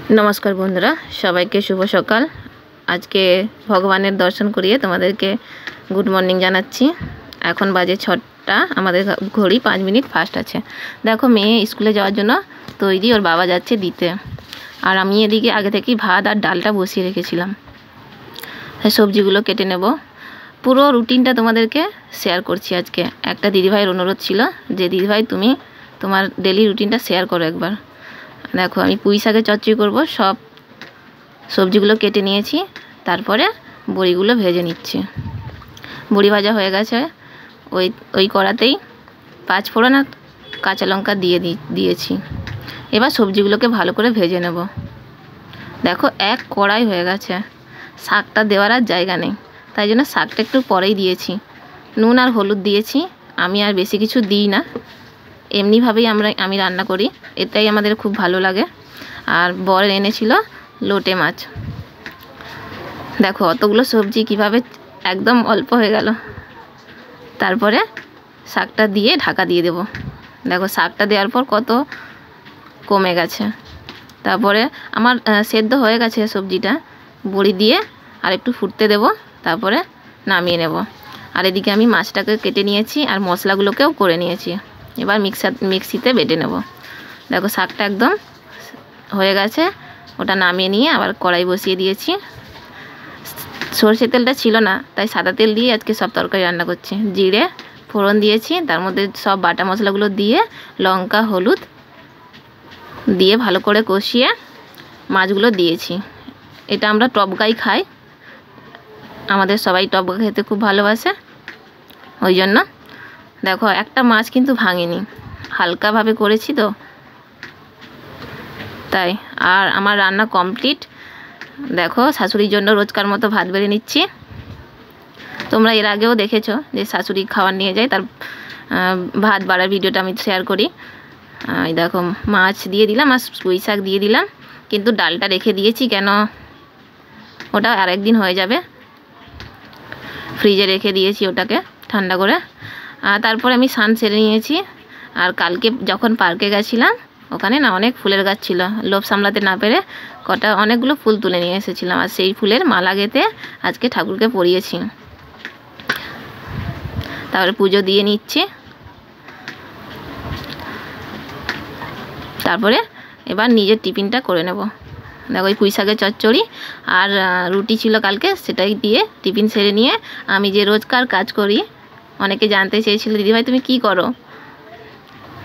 नमस्कार बंधुरा सबाइके शुभ सकाल। आज के भगवान दर्शन करिए तुम्हादेरके गुड मर्निंग जानाच्छि। एखन बाजे 6टा आमादेर घड़ी 5 मिनट फास्ट आछे। देखो मेये स्कूले जाओयार जोन्नो तैरी ओर बाबा जाच्छे दिते और आमी एदिके आगे थेकेई भात और डालटा बसिए रेखेछिलाम। सब्जिगुलो केटे नेब। पुरो रुटिनटा तुम्हादेरके शेयर करछि। आजके एकटा दिदिभाइयेर अनुरोध छिलो जे दिदिभाई तुमी तोमार डेली रुटिनटा शेयर करो एकबार। देखो आमी पुई शाकेर चच्चড়ি करब। सब सब्जिगुलो केटे निয়েছি, তারপরে বড়িগুলো ভেজে নিচ্ছি। বড়ি ভাজা হয়ে গেছে। ওই কড়াতেই 5 ফোড়ন আর কাঁচা লঙ্কা দিয়েছি। এবার সবজিগুলোকে ভালো করে ভেজে নেব। দেখো এক কড়াই হয়ে গেছে। শাকটা দেওয়ার আর জায়গা নেই, তাই জন্য শাকটা একটু পরেই দিয়েছি। নুন আর হলুদ দিয়েছি। আমি আর বেশি কিছু দিই না, এমনি ভাবেই আমি রান্না করি, এটাই আমাদের খুব ভালো লাগে। আর বর এনেছিল লোটে মাছ। দেখো অতগুলো সবজি কিভাবে একদম অল্প হয়ে গেল। তারপরে শাকটা দিয়ে ঢাকা দিয়ে দেব। দেখো শাকটা দেওয়ার পর কত কমে গেছে। তারপরে আমার সেদ্ধ হয়ে গেছে সবজিটা। বড়ি দিয়ে আর একটু ফুটতে দেব, তারপরে নামিয়ে নেব। আর এদিকে আমি মাছটাকে কেটে নিয়েছি আর মশলাগুলোকেও করে নিয়েছি। এবার মিক্সিতে বেটে নেব। দেখো শাকটা একদম হয়ে গেছে। ওটা নামিয়ে নিয়ে আবার কড়াই বসিয়ে দিয়েছি। সরষের তেলটা ছিল না, তাই সাদা তেল দিয়ে আজকে সব তরকারি রান্না করছি। জিরে ফোড়ন দিয়েছি, তার মধ্যে সব বাটা মশলাগুলো দিয়ে লঙ্কা হলুদ দিয়ে ভালো করে কষিয়ে মাছগুলো দিয়েছি। এটা আমরা টপগাই খাই, আমাদের সবাই টপগা খেতে খুব ভালোবাসে, ওই জন্য। দেখো একটা মাছ কিন্তু ভাঙেনি, হালকাভাবে করেছি তো তাই। আর আমার রান্না কমপ্লিট। দেখো শাশুড়ির জন্য রোজকার মতো ভাত বেড়ে নিচ্ছি। তোমরা এর আগেও দেখেছো যে শাশুড়ি খাবার নিয়ে যায়, তার ভাত বাড়ার ভিডিওটা আমি শেয়ার করি। এই দেখো মাছ দিয়ে দিলাম আর পুঁই শাক দিয়ে দিলাম, কিন্তু ডালটা রেখে দিয়েছি কেন, ওটা আরেকদিন হয়ে যাবে। ফ্রিজে রেখে দিয়েছি ওটাকে ঠান্ডা করে। আর তারপরে আমি স্নান সেরে নিয়েছি। আর কালকে যখন পার্কে গেছিলাম ওখানে না অনেক ফুলের গাছ ছিল, লোভ সামলাতে না পেরে অনেকগুলো ফুল তুলে নিয়ে এসেছিলাম। আর সেই ফুলের মালা গেঁথে আজকে ঠাকুরকে পরিয়েছি। তারপরে পুজো দিয়ে নিচ্ছি। তারপরে এবার নিজের টিফিনটা করে নেব। দেখো ওই পুঁই শাকের চচ্চড়ি আর রুটি ছিল কালকে, সেটাই দিয়ে টিফিন সেরে নিয়ে আমি যে রোজকার কাজ করি, অনেকে জানতে চেয়েছিল দিদিভাই তুমি কি করো।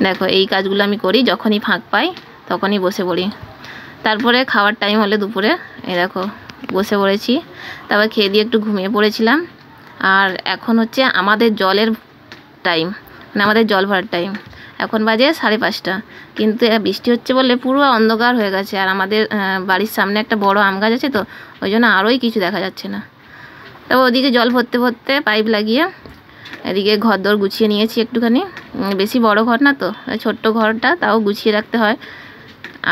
দেখো এই কাজগুলো আমি করি, যখনই ফাঁক পাই তখনই বসে পড়ি। তারপরে খাওয়ার টাইম হলে দুপুরে এই দেখো বসে পড়েছি। তারপর খেয়ে দিয়ে একটু ঘুমিয়ে পড়েছিলাম। আর এখন হচ্ছে আমাদের জলের টাইম, মানে আমাদের জল ভরার টাইম। এখন বাজে 5:30, কিন্তু বৃষ্টি হচ্ছে বলে পুরো অন্ধকার হয়ে গেছে। আর আমাদের বাড়ির সামনে একটা বড় আম গাছ আছে, তো ওই জন্য আরোই কিছু দেখা যাচ্ছে না। তবে ওদিকে জল ভরতে ভরতে পাইপ লাগিয়ে এদিকে ঘর দর গুছিয়ে নিয়েছি একটুখানি। বেশি বড় ঘর না তো, ছোট্ট ঘরটা, তাও গুছিয়ে রাখতে হয়।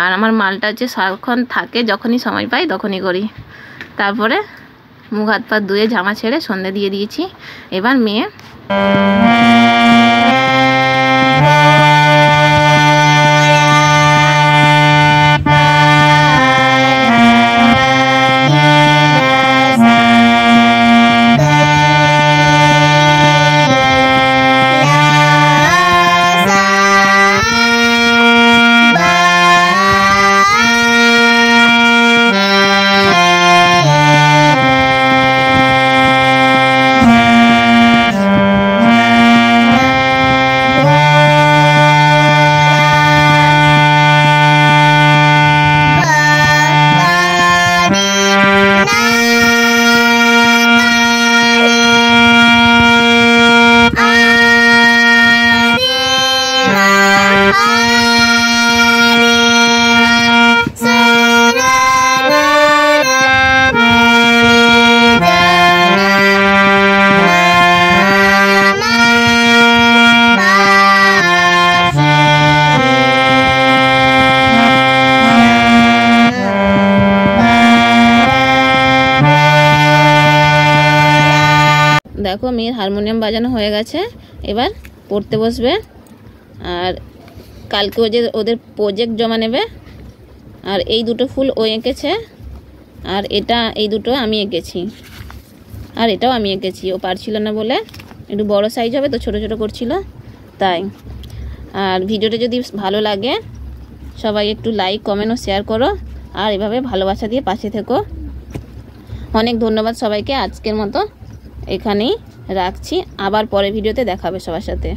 আর আমার মালটা হচ্ছে সারাক্ষণ থাকে, যখনই সময় পাই তখনই করি। তারপরে মুখ হাত পা ধুয়ে জামা ছেড়ে সন্ধে দিয়ে দিয়েছি। এবার মেয়ে देखो मेয়ের हारमोनियम বাজানো হয়ে গেছে। এবার পড়তে বসবে। আর কালকে ওদের প্রজেক্ট জমা নেবে। আর এই দুটো ফুল ও এঁকেছে, আর এই দুটো আমি এঁকেছি, আর এটাও আমি এঁকেছি। ও পারছিল না বলে, একটু বড় সাইজ হবে তো ছোট ছোট করছিল তাই। আর ভিডিওটা যদি ভালো লাগে সবাই একটু লাইক, কমেন্ট ও শেয়ার করো, আর এভাবে ভালোবাসা দিয়ে পাশে থেকো। অনেক ধন্যবাদ সবাইকে। আজকের মতো এখানেই রাখছি, আবার পরের ভিডিওতে দেখা হবে সবার সাথে।